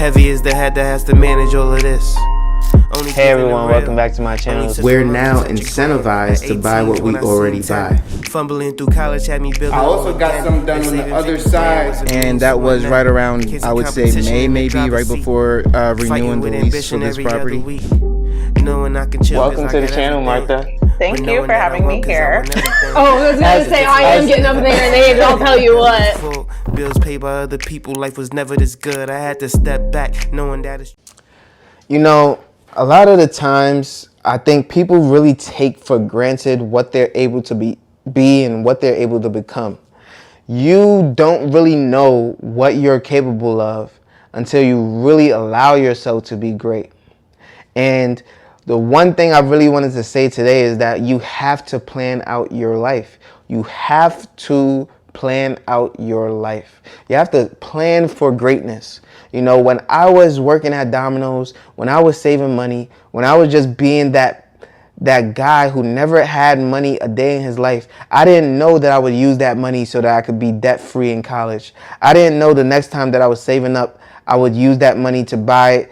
Heavy is the head that has to manage all of this. Hey everyone, welcome back to my channel. We're now incentivized to buy what we already buy. Fumbling through college had me building. I also got something done on the other side. And that was right around, I would say, May, maybe, right before renewing the lease for this property. Welcome to the channel, Martha. Thank you for having me here. Oh, I was gonna say I am getting up in their names. I'll tell you what. Bills paid by other people. Life was never this good. I had to step back, knowing that it's. You know, a lot of the times, I think people really take for granted what they're able to be and what they're able to become. You don't really know what you're capable of until you really allow yourself to be great. And the one thing I really wanted to say today is that you have to plan out your life. You have to plan out your life. You have to plan for greatness. You know, when I was working at Domino's, when I was saving money, when I was just being that guy who never had money a day in his life, I didn't know that I would use that money so that I could be debt free in college. I didn't know the next time that I was saving up, I would use that money to buy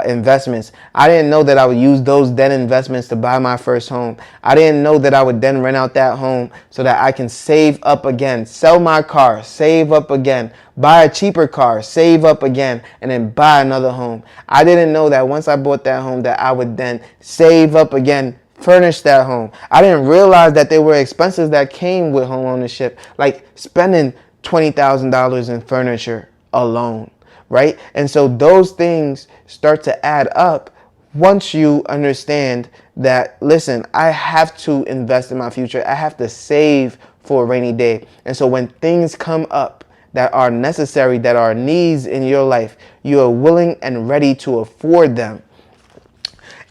investments. I didn't know that I would use those then investments to buy my first home. I didn't know that I would then rent out that home so that I can save up again, sell my car, save up again, buy a cheaper car, save up again, and then buy another home. I didn't know that once I bought that home that I would then save up again, furnish that home. I didn't realize that there were expenses that came with home ownership, like spending $20,000 in furniture alone. Right? And so those things start to add up once you understand that, listen, I have to invest in my future. I have to save for a rainy day. And so when things come up that are necessary, that are needs in your life, you are willing and ready to afford them.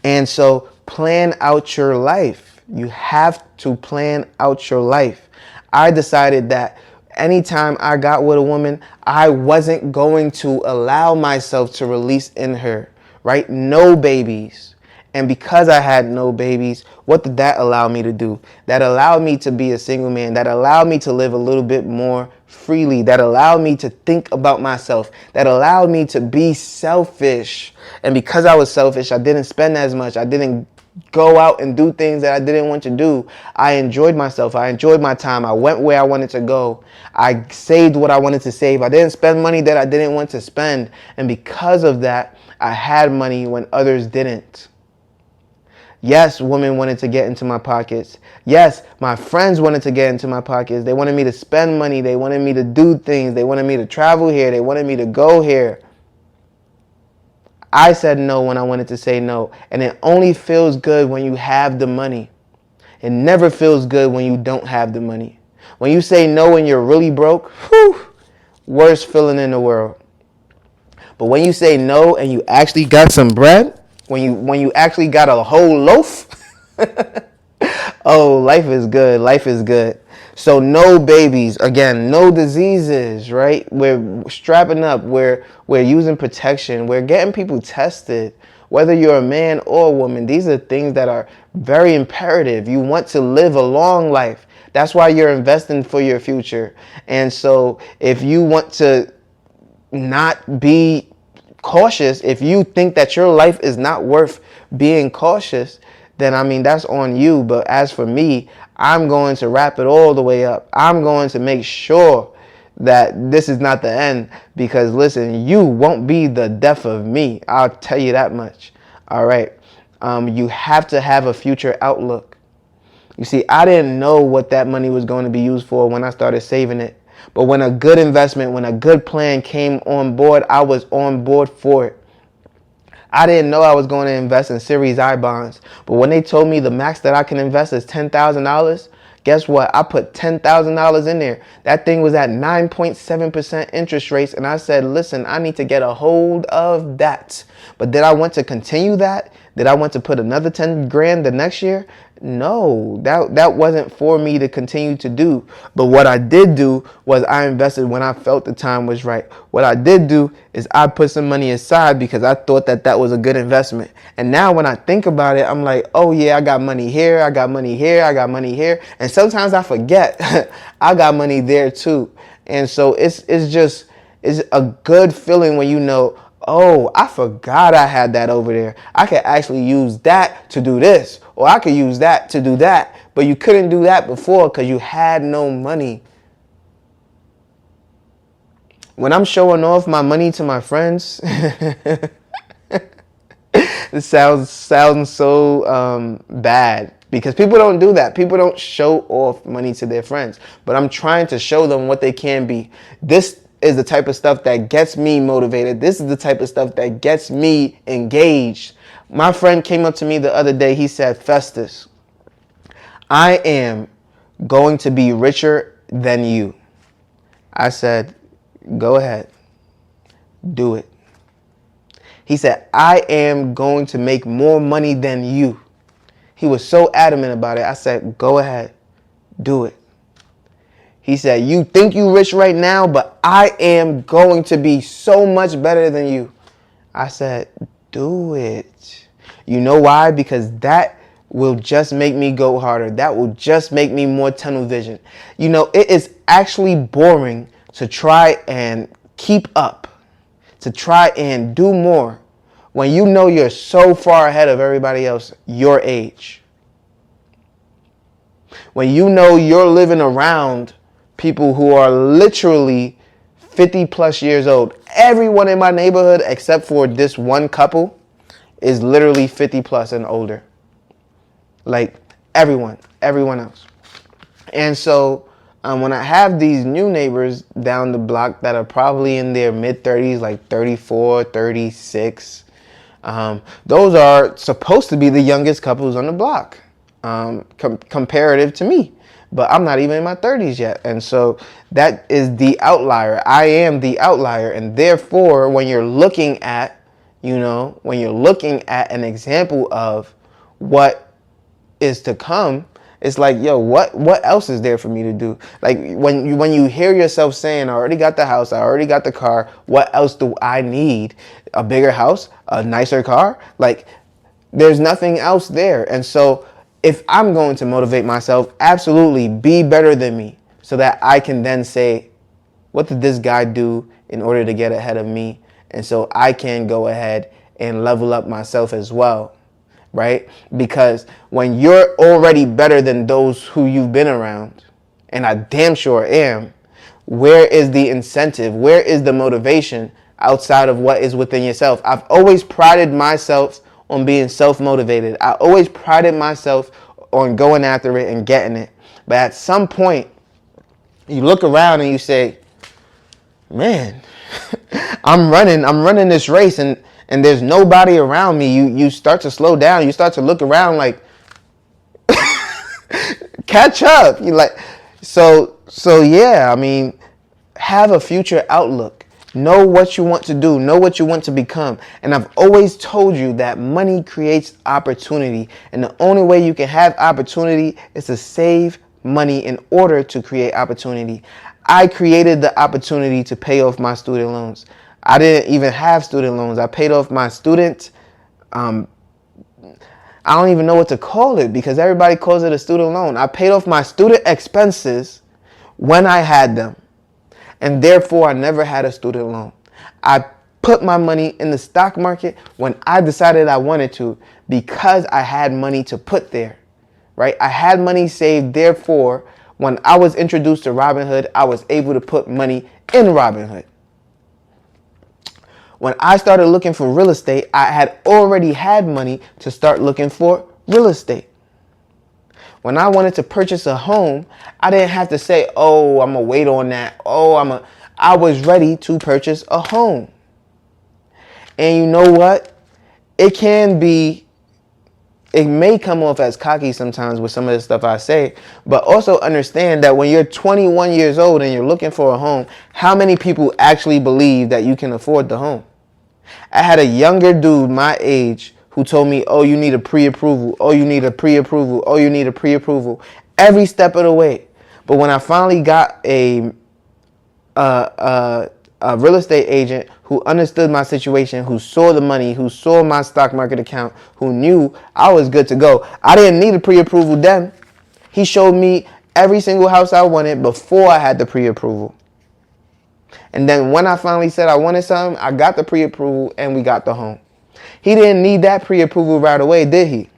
And so plan out your life. You have to plan out your life. I decided that anytime I got with a woman, I wasn't going to allow myself to release in her, right? No babies. And because I had no babies, what did that allow me to do? That allowed me to be a single man. That allowed me to live a little bit more freely. That allowed me to think about myself. That allowed me to be selfish. And because I was selfish, I didn't spend as much. I didn't go out and do things that I didn't want to do. I enjoyed myself. I enjoyed my time. I went where I wanted to go. I saved what I wanted to save. I didn't spend money that I didn't want to spend. And because of that, I had money when others didn't. Yes, women wanted to get into my pockets. Yes, my friends wanted to get into my pockets. They wanted me to spend money. They wanted me to do things. They wanted me to travel here. They wanted me to go here. I said no when I wanted to say no. And it only feels good when you have the money. It never feels good when you don't have the money. When you say no when you're really broke, whew, worst feeling in the world. But when you say no and you actually got some bread, when you actually got a whole loaf, oh, life is good. Life is good. So no babies, again, no diseases, right? We're strapping up. We're using protection. We're getting people tested. Whether you're a man or a woman, these are things that are very imperative. You want to live a long life. That's why you're investing for your future. And so if you want to not be cautious, if you think that your life is not worth being cautious, then I mean, that's on you. But as for me, I'm going to wrap it all the way up. I'm going to make sure that this is not the end, because listen, you won't be the death of me. I'll tell you that much. All right. You have to have a future outlook. You see, I didn't know what that money was going to be used for when I started saving it. But when a good investment, when a good plan came on board, I was on board for it. I didn't know I was going to invest in Series I bonds. But when they told me the max that I can invest is $10,000, guess what? I put $10,000 in there. That thing was at 9.7% interest rates. And I said, listen, I need to get a hold of that. But did I want to continue that? Did I want to put another 10 grand the next year? No, that wasn't for me to continue to do. But what I did do was I invested when I felt the time was right. What I did do is I put some money aside because I thought that that was a good investment. And now when I think about it, I'm like, oh yeah, I got money here, I got money here, I got money here. And sometimes I forget I got money there too. And so it's a good feeling when you know, oh, I forgot I had that over there. I could actually use that to do this, or I could use that to do that. But you couldn't do that before because you had no money. When I'm showing off my money to my friends, it sounds so bad because people don't do that. People don't show off money to their friends. But I'm trying to show them what they can be. This is the type of stuff that gets me motivated. This is the type of stuff that gets me engaged. My friend came up to me the other day. He said, Festus, I am going to be richer than you. I said, go ahead. Do it. He said, I am going to make more money than you. He was so adamant about it. I said, go ahead. Do it. He said, you think you rich right now, but I am going to be so much better than you. I said, do it. You know why? Because that will just make me go harder. That will just make me more tunnel vision. You know, it is actually boring to try and keep up, to try and do more when you know you're so far ahead of everybody else your age. When you know you're living around people who are literally 50 plus years old. Everyone in my neighborhood except for this one couple is literally 50 plus and older. Like everyone else. And so when I have these new neighbors down the block that are probably in their mid 30s, like 34, 36, those are supposed to be the youngest couples on the block, comparative to me. But I'm not even in my 30s yet. And so that is the outlier. I am the outlier. And therefore, when you're looking at, when you're looking at an example of what is to come, it's like, yo, what else is there for me to do? Like when you hear yourself saying, I already got the house, I already got the car, what else do I need? A bigger house, a nicer car? Like there's nothing else there. And so if I'm going to motivate myself, absolutely be better than me so that I can then say, what did this guy do in order to get ahead of me? And so I can go ahead and level up myself as well, right? Because when you're already better than those who you've been around, and I damn sure am, where is the incentive? Where is the motivation outside of what is within yourself? I've always prided myself on being self-motivated. I always prided myself on going after it and getting it. But at some point, you look around and you say, man, I'm running this race and there's nobody around me. You start to slow down. You start to look around like, catch up. You like, so yeah, I mean, have a future outlook. Know what you want to do. Know what you want to become. And I've always told you that money creates opportunity. And the only way you can have opportunity is to save money in order to create opportunity. I created the opportunity to pay off my student loans. I didn't even have student loans. I paid off my student, I don't even know what to call it because everybody calls it a student loan. I paid off my student expenses when I had them. And therefore, I never had a student loan. I put my money in the stock market when I decided I wanted to because I had money to put there, right? I had money saved. Therefore, when I was introduced to Robinhood, I was able to put money in Robinhood. When I started looking for real estate, I had already had money to start looking for real estate. When I wanted to purchase a home, I didn't have to say, oh, I'm going to wait on that. I was ready to purchase a home. And you know what? It may come off as cocky sometimes with some of the stuff I say, but also understand that when you're 21 years old and you're looking for a home, how many people actually believe that you can afford the home? I had a younger dude my age who told me, oh, you need a pre-approval. Oh, you need a pre-approval. Oh, you need a pre-approval. Every step of the way. But when I finally got a real estate agent who understood my situation, who saw the money, who saw my stock market account, who knew I was good to go, I didn't need a pre-approval then. He showed me every single house I wanted before I had the pre-approval. And then when I finally said I wanted something, I got the pre-approval and we got the home. He didn't need that pre-approval right away, did he?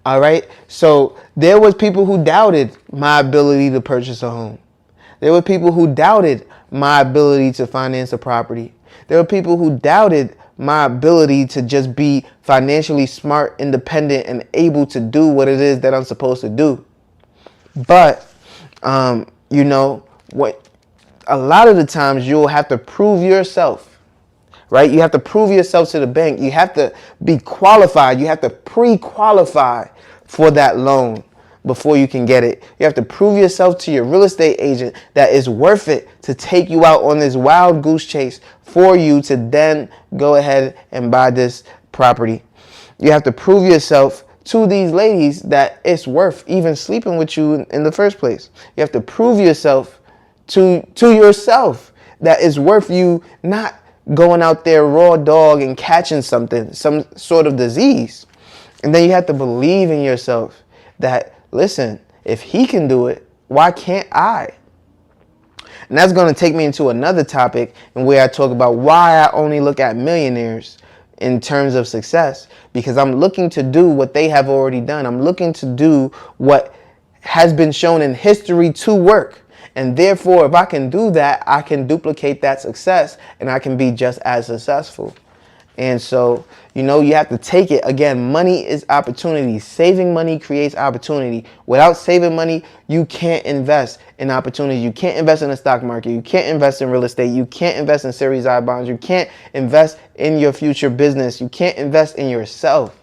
All right. So there was people who doubted my ability to purchase a home. There were people who doubted my ability to finance a property. There were people who doubted my ability to just be financially smart, independent, and able to do what it is that I'm supposed to do. But, you know, what a lot of the times you'll have to prove yourself, right? You have to prove yourself to the bank. You have to be qualified. You have to pre-qualify for that loan before you can get it. You have to prove yourself to your real estate agent that it's worth it to take you out on this wild goose chase for you to then go ahead and buy this property. You have to prove yourself to these ladies that it's worth even sleeping with you in the first place. You have to prove yourself to yourself that it's worth you not going out there raw dog and catching something, some sort of disease. And then you have to believe in yourself that, listen, if he can do it, why can't I? And that's going to take me into another topic and where I talk about why I only look at millionaires in terms of success, because I'm looking to do what they have already done. I'm looking to do what has been shown in history to work. And therefore, if I can do that, I can duplicate that success and I can be just as successful. And so, you know, you have to take it. Again, money is opportunity. Saving money creates opportunity. Without saving money, you can't invest in opportunity. You can't invest in the stock market. You can't invest in real estate. You can't invest in Series I bonds. You can't invest in your future business. You can't invest in yourself,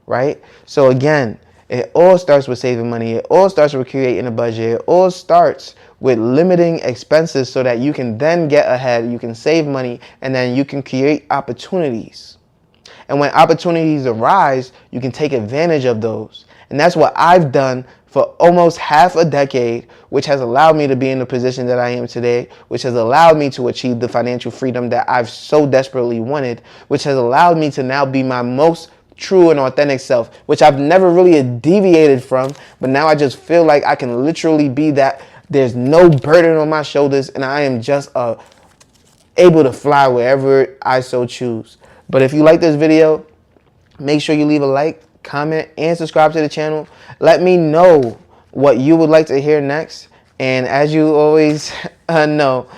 right? So again, it all starts with saving money. It all starts with creating a budget. It all starts with limiting expenses so that you can then get ahead, you can save money, and then you can create opportunities. And when opportunities arise, you can take advantage of those. And that's what I've done for almost half a decade, which has allowed me to be in the position that I am today, which has allowed me to achieve the financial freedom that I've so desperately wanted, which has allowed me to now be my most true and authentic self, which I've never really deviated from, but now I just feel like I can literally be that. There's no burden on my shoulders, and I am just able to fly wherever I so choose. But if you like this video, make sure you leave a like, comment, and subscribe to the channel. Let me know what you would like to hear next. And as you always know,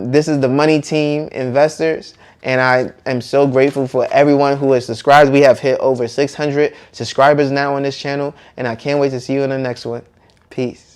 this is the Money Team Investors. And I am so grateful for everyone who has subscribed. We have hit over 600 subscribers now on this channel. And I can't wait to see you in the next one. Peace.